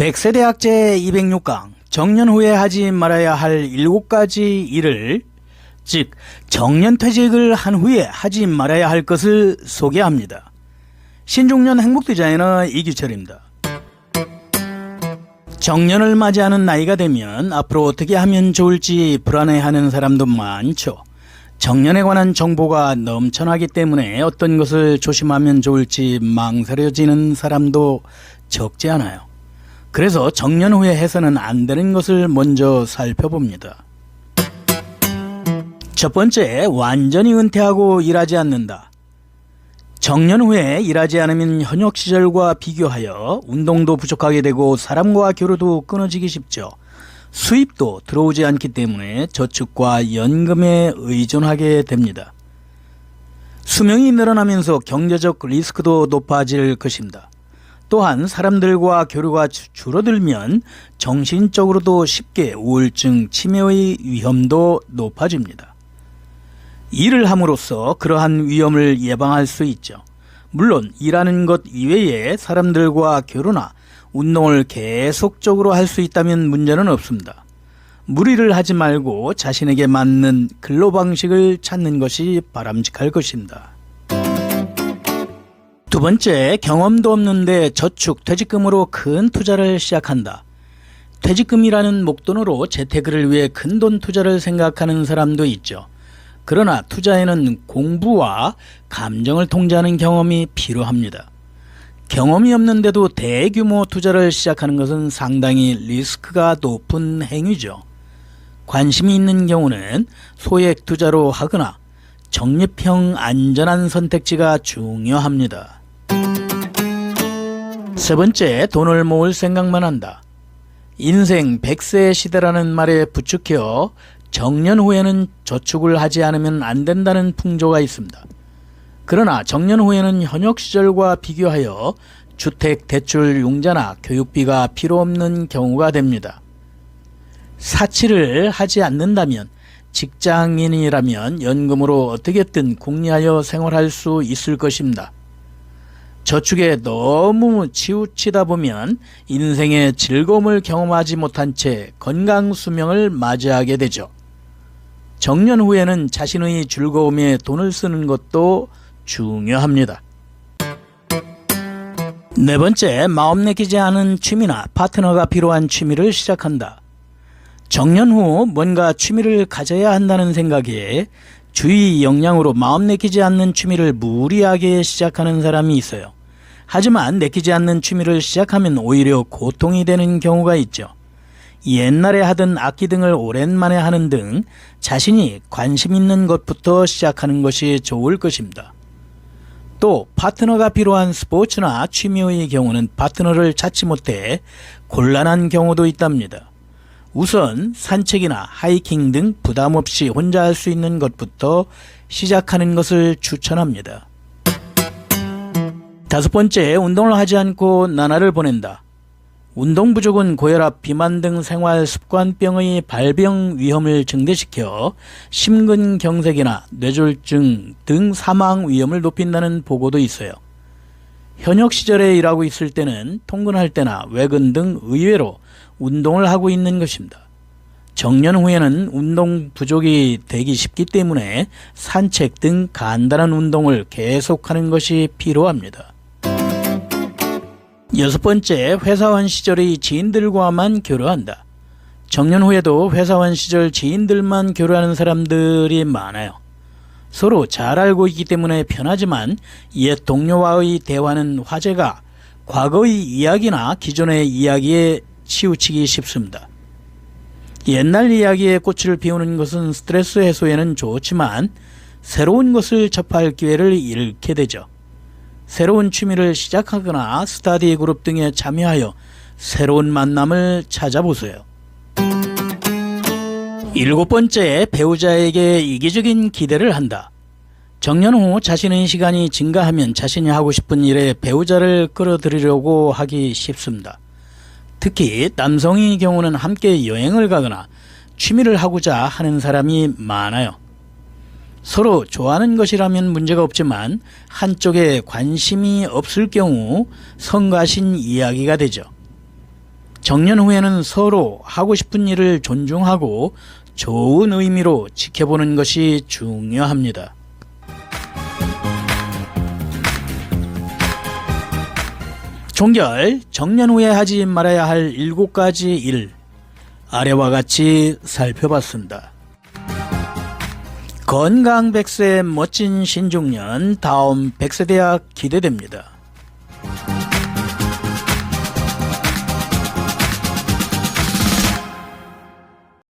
백세대학 제206강 정년 후에 하지 말아야 할 7가지 일을, 즉 정년퇴직을 한 후에 하지 말아야 할 것을 소개합니다. 신중년 행복디자이너 이규철입니다. 정년을 맞이하는 나이가 되면 앞으로 어떻게 하면 좋을지 불안해하는 사람도 많죠. 정년에 관한 정보가 넘쳐나기 때문에 어떤 것을 조심하면 좋을지 망설여지는 사람도 적지 않아요. 그래서 정년 후에 해서는 안 되는 것을 먼저 살펴봅니다. 첫 번째, 완전히 은퇴하고 일하지 않는다. 정년 후에 일하지 않으면 현역 시절과 비교하여 운동도 부족하게 되고 사람과 교류도 끊어지기 쉽죠. 수입도 들어오지 않기 때문에 저축과 연금에 의존하게 됩니다. 수명이 늘어나면서 경제적 리스크도 높아질 것입니다. 또한 사람들과 교류가 줄어들면 정신적으로도 쉽게 우울증, 치매의 위험도 높아집니다. 일을 함으로써 그러한 위험을 예방할 수 있죠. 물론 일하는 것 이외에 사람들과 교류나 운동을 계속적으로 할 수 있다면 문제는 없습니다. 무리를 하지 말고 자신에게 맞는 근로 방식을 찾는 것이 바람직할 것입니다. 두 번째, 경험도 없는데 저축, 퇴직금으로 큰 투자를 시작한다. 퇴직금이라는 목돈으로 재테크를 위해 큰돈 투자를 생각하는 사람도 있죠. 그러나 투자에는 공부와 감정을 통제하는 경험이 필요합니다. 경험이 없는데도 대규모 투자를 시작하는 것은 상당히 리스크가 높은 행위죠. 관심이 있는 경우는 소액 투자로 하거나 적립형 안전한 선택지가 중요합니다. 세 번째, 돈을 모을 생각만 한다. 인생 100세 시대라는 말에 부추겨 정년 후에는 저축을 하지 않으면 안 된다는 풍조가 있습니다. 그러나 정년 후에는 현역 시절과 비교하여 주택 대출 융자나 교육비가 필요 없는 경우가 됩니다. 사치를 하지 않는다면 직장인이라면 연금으로 어떻게든 궁리하여 생활할 수 있을 것입니다. 저축에 너무 치우치다 보면 인생의 즐거움을 경험하지 못한 채 건강 수명을 맞이하게 되죠. 정년 후에는 자신의 즐거움에 돈을 쓰는 것도 중요합니다. 네 번째, 마음 내키지 않은 취미나 파트너가 필요한 취미를 시작한다. 정년 후 뭔가 취미를 가져야 한다는 생각에 주위 영향으로 마음 내키지 않는 취미를 무리하게 시작하는 사람이 있어요. 하지만 내키지 않는 취미를 시작하면 오히려 고통이 되는 경우가 있죠. 옛날에 하던 악기 등을 오랜만에 하는 등 자신이 관심 있는 것부터 시작하는 것이 좋을 것입니다. 또 파트너가 필요한 스포츠나 취미의 경우는 파트너를 찾지 못해 곤란한 경우도 있답니다. 우선 산책이나 하이킹 등 부담 없이 혼자 할 수 있는 것부터 시작하는 것을 추천합니다. 다섯 번째, 운동을 하지 않고 나날을 보낸다. 운동 부족은 고혈압, 비만 등 생활 습관병의 발병 위험을 증대시켜 심근경색이나 뇌졸중 등 사망 위험을 높인다는 보고도 있어요. 현역 시절에 일하고 있을 때는 통근할 때나 외근 등 의외로 운동을 하고 있는 것입니다. 정년 후에는 운동 부족이 되기 쉽기 때문에 산책 등 간단한 운동을 계속하는 것이 필요합니다. 여섯 번째, 회사원 시절의 지인들과만 교류한다. 정년 후에도 회사원 시절 지인들만 교류하는 사람들이 많아요. 서로 잘 알고 있기 때문에 편하지만 옛 동료와의 대화는 화제가 과거의 이야기나 기존의 이야기에 치우치기 쉽습니다. 옛날 이야기에 꽃을 피우는 것은 스트레스 해소에는 좋지만 새로운 것을 접할 기회를 잃게 되죠. 새로운 취미를 시작하거나 스터디 그룹 등에 참여하여 새로운 만남을 찾아보세요. 일곱 번째, 배우자에게 이기적인 기대를 한다. 정년 후 자신의 시간이 증가하면 자신이 하고 싶은 일에 배우자를 끌어들이려고 하기 쉽습니다. 특히 남성의 경우는 함께 여행을 가거나 취미를 하고자 하는 사람이 많아요. 서로 좋아하는 것이라면 문제가 없지만 한쪽에 관심이 없을 경우 성가신 이야기가 되죠. 정년 후에는 서로 하고 싶은 일을 존중하고 좋은 의미로 지켜보는 것이 중요합니다. 종결, 정년 후에 하지 말아야 할 7가지 일, 아래와 같이 살펴봤습니다. 건강 100세 멋진 신중년, 다음 100세대학 기대됩니다.